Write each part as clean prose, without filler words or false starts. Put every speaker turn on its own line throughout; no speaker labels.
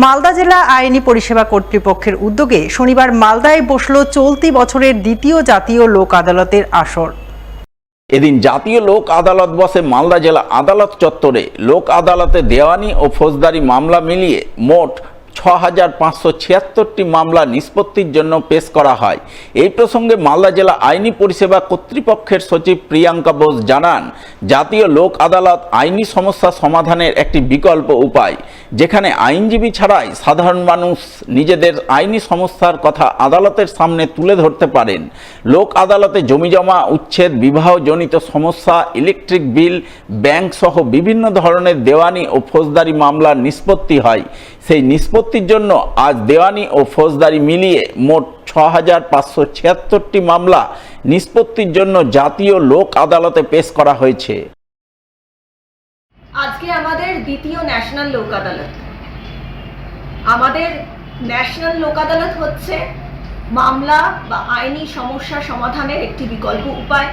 মালদা জেলা আইনি পরিষেবা কর্তৃপক্ষের উদ্যোগে শনিবার মালদায় বসল চলতি বছরের দ্বিতীয় জাতীয় লোক আদালতের আসর।
এদিন জাতীয় লোক আদালত বসে মালদা জেলা আদালত চত্বরে। লোক আদালতে দেওয়ানি ও ফৌজদারি মামলা মিলিয়ে মোট 6576টি মামলা নিষ্পত্তির জন্য পেশ করা হয়। এই প্রসঙ্গে মালদা জেলা আইনি পরিষেবা কর্তৃপক্ষের সচিব প্রিয়াঙ্কা বোস জানান, জাতীয় লোক আদালত আইনি সমস্যা সমাধানের একটি বিকল্প উপায়, যেখানে আইনজীবী ছাড়াই সাধারণ মানুষ নিজেদের আইনি সমস্যার কথা আদালতের সামনে তুলে ধরতে পারেন। লোক আদালতে জমিজমা, উচ্ছেদ, বিবাহজনিত সমস্যা, ইলেকট্রিক বিল, ব্যাংক সহ বিভিন্ন ধরনের দেওয়ানি ও ফৌজদারি মামলার নিষ্পত্তি হয়। সেই নিষ্পত্তির জন্য আজ দেওয়ানি ও ফৌজদারি মিলিয়ে মোট 6576টি মামলা নিষ্পত্তির জন্য জাতীয় লোক আদালতে পেশ করা হয়েছে।
আজকে আমাদের দ্বিতীয় ন্যাশনাল লোক আদালত। আমাদের ন্যাশনাল লোক আদালত হচ্ছে মামলা বা আইনি সমস্যা সমাধানের একটি বিকল্প উপায়,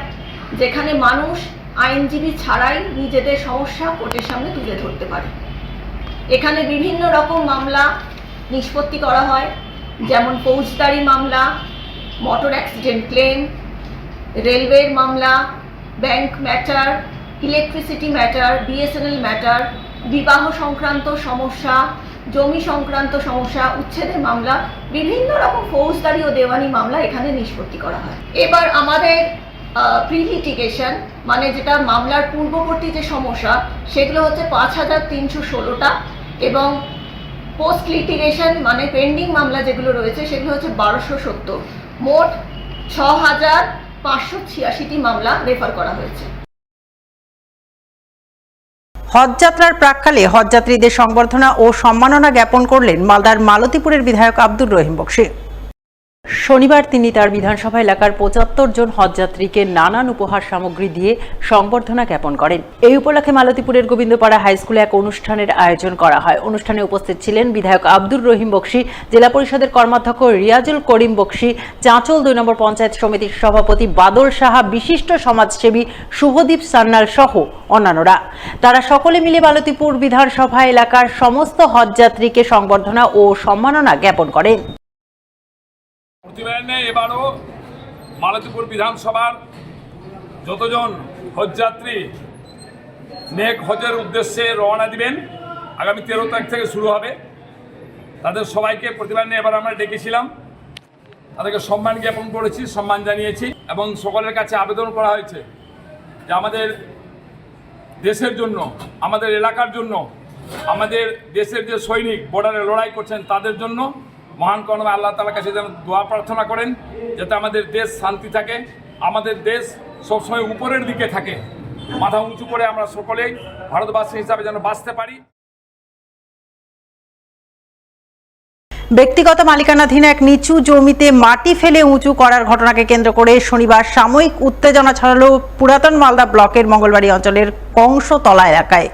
যেখানে মানুষ আইনজীবী ছাড়াই নিজেদের সমস্যা কোর্টের সামনে তুলে ধরতে পারে। এখানে বিভিন্ন রকম মামলা নিষ্পত্তি করা হয়, যেমন ফৌজদারি মামলা, মোটর অ্যাক্সিডেন্ট ক্লেম, রেলওয়ের মামলা, bank matter, electricity matter, BSNL matter, বিবাহ সংক্রান্ত সমস্যা, জমি সংক্রান্ত সমস্যা, উচ্ছেদের মামলা, বিভিন্ন রকম ফৌজদারি ও দেওয়ানি মামলা এখানে নিষ্পত্তি করা হয়। এবার আমাদের প্রিলিটিগেশন মানে যেটা মামলার পূর্ববর্তী যে সমস্যা, সেগুলো হচ্ছে 5316টা, এবং পোস্ট লিটিগেশন মানে পেন্ডিং মামলা যেগুলো রয়েছে সেগুলো হচ্ছে 1270। মোট 6586টি মামলা রেফার করা হয়েছে।
হজযাত্রার প্রাক্কালে হজযাত্রীদের সংবর্ধনা ও সম্মাননা জ্ঞাপন করলেন মালদার মালতীপুরের বিধায়ক আব্দুর রহিম বক্সী। শনিবার তিনি তার বিধানসভা এলাকার 75 জন হজযাত্রীকে নানান উপহার সামগ্রী দিয়ে সংবর্ধনা জ্ঞাপন করেন। এই উপলক্ষে মালতীপুরের গোবিন্দপাড়া হাই স্কুলে এক অনুষ্ঠানের আয়োজন করা হয়। অনুষ্ঠানে উপস্থিত ছিলেন বিধায়ক আব্দুর রহিম বক্সী, জেলা পরিষদের কর্মাধ্যক্ষ রিয়াজুল করিম বক্সী, চাঁচল 2 নম্বর পঞ্চায়েত সমিতির সভাপতি বাদল সাহা, বিশিষ্ট সমাজসেবী শুভদীপ সান্যাল সহ অন্যান্যরা। তারা সকলে মিলে মালতীপুর বিধানসভা এলাকার সমস্ত হজযাত্রীকে সংবর্ধনা ও সম্মাননা জ্ঞাপন করেন।
প্রতিবারে এবারও মালতীপুর বিধানসভার যতজন হজযাত্রী নেক হজের উদ্দেশ্যে রওনা দিবেন, আগামী 13 তারিখ থেকে শুরু হবে, তাদের সবাইকে প্রতিবার এবার আমরা ডেকেছিলাম, তাদেরকে সম্মান জ্ঞাপন করেছি, সম্মান জানিয়েছি এবং সকলের কাছে আবেদন করা হয়েছে যে আমাদের দেশের জন্য, আমাদের এলাকার জন্য, আমাদের দেশের যে সৈনিক বর্ডারে লড়াই করছেন তাদের জন্য মহান করুণা আল্লাহ তাআলার কাছে যেন দোয়া প্রার্থনা করেন, যাতে আমাদের দেশ শান্তি থাকে, আমাদের দেশ সবসময় উপরের দিকে থাকে, মাথা উঁচু করে আমরা সকলেই ভারতবাসী হিসাবে যেন বাঁচতে পারি।
ব্যক্তিগত মালিকানাধীন এক নিচু জমিতে মাটি ফেলে উঁচু করার ঘটনাকে কেন্দ্র করে শনিবার সাময়িক উত্তেজনা ছড়ালো পুরাতন মালদা ব্লকের মঙ্গলবাড়ি অঞ্চলের কংসতলা এলাকায়।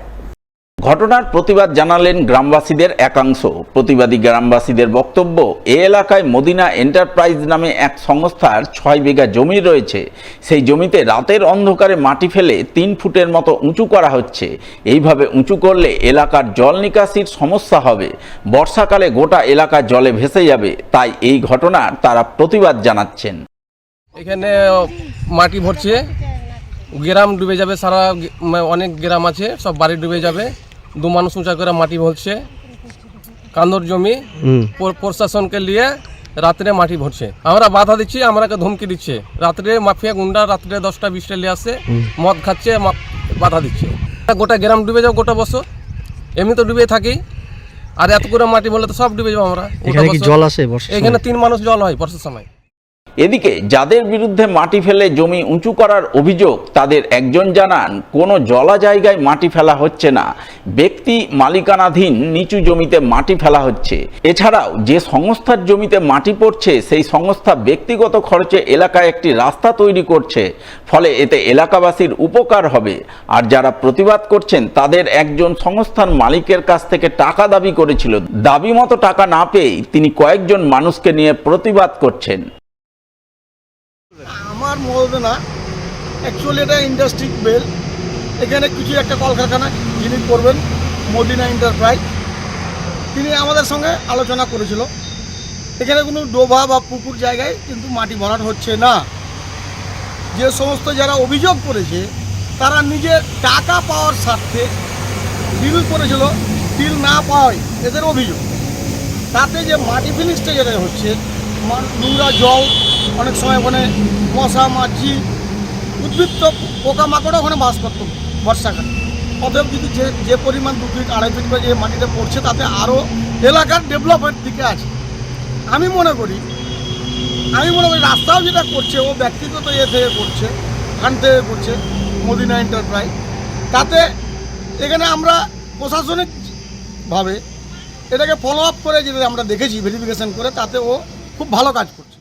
ঘটনার প্রতিবাদ জানালেন গ্রামবাসীদের একাংশ। প্রতিবাদী গ্রামবাসীদের বক্তব্য, এ এলাকায় মদিনা এন্টারপ্রাইজ নামে এক সংস্থার 6 বিঘা জমি রয়েছে। সেই জমিতে রাতের অন্ধকারে মাটি ফেলে 3 ফুটের মতো উঁচু করা হচ্ছে। এইভাবে উঁচু করলে এলাকার জল নিকাশির সমস্যা হবে, বর্ষাকালে গোটা এলাকা জলে ভেসে যাবে। তাই এই ঘটনার তারা প্রতিবাদ জানাচ্ছেন।
এখানে মাটি ভরছে, গ্রাম ডুবে যাবে, সারা অনেক গ্রাম আছে, সব বাড়ি ডুবে যাবে। 2 মানুষ উঁচা করে মাটি ভরছে, কান্দর জমি। প্রশাসনকে নিয়ে রাত্রে মাটি ভরছে, আমরা বাধা দিচ্ছি, আমরাকে ধমকি দিচ্ছে। রাত্রে মাফিয়া গুন্ডা রাত্রে 10টা 20টা নিয়ে আসছে, মদ খাচ্ছে, বাধা দিচ্ছে। গোটা গ্রাম ডুবে যাও গোটা বছর, এমনি তো ডুবে থাকি, আর এত করে মাটি বললে তো সব ডুবে যাবো আমরা।
জল আসে
এখানে 3 মানুষ জল হয় বর্ষার সময়।
এদিকে যাদের বিরুদ্ধে মাটি ফেলে জমি উঁচু করার অভিযোগ, তাদের একজন জানান, কোনো জলা জায়গায় মাটি ফেলা হচ্ছে না, ব্যক্তি মালিকানাধীন নিচু জমিতে মাটি ফেলা হচ্ছে। এছাড়াও যে সংস্থার জমিতে মাটি পড়ছে, সেই সংস্থা ব্যক্তিগত খরচে এলাকায় একটি রাস্তা তৈরি করছে, ফলে এতে এলাকাবাসীর উপকার হবে। আর যারা প্রতিবাদ করছেন, তাদের একজন সংস্থার মালিকের কাছ থেকে টাকা দাবি করেছিল। দাবি মতো টাকা না পেয়ে তিনি কয়েকজন মানুষকে নিয়ে প্রতিবাদ করছেন।
আমার মনে না, অ্যাকচুয়ালি এটা ইন্ডাস্ট্রি বেল, এখানে কিছু একটা কলকারখানা যিনি করবেন মদিনা এন্টারপ্রাইজ, তিনি আমাদের সঙ্গে আলোচনা করেছিল এখানে কোনো ডোবা বা পুকুর জায়গায় কিন্তু মাটি ভরাট হচ্ছে না। যে সমস্ত যারা অভিযোগ করেছে তারা নিজের টাকা পাওয়ার স্বার্থে ডিল করেছিল, ডিল না পাওয়াই এদের অভিযোগ। তাতে যে মাটি ফিনিশটা যেটা হচ্ছে, নোংরা জল, অনেক সময় ওখানে মশা মাছি উদ্বৃত্ত পোকামাকড়ও ওখানে বাস করত বর্ষাকালে। অতএব যদি যে পরিমাণ 2 ফিট 2.5 ফিট করে যে মাটিটা পড়ছে তাতে আরও এলাকার ডেভেলপের দিকে আছে। আমি মনে করি রাস্তাও যেটা করছে ও ব্যক্তিগত থেকে করছে, ফান্ড থেকে করছে, মদিনা এন্টারপ্রাইজ। তাতে এখানে আমরা প্রশাসনিকভাবে এটাকে ফলো আপ করে যেটা আমরা দেখেছি ভেরিফিকেশন করে, তাতে ও খুব ভালো কাজ করছে।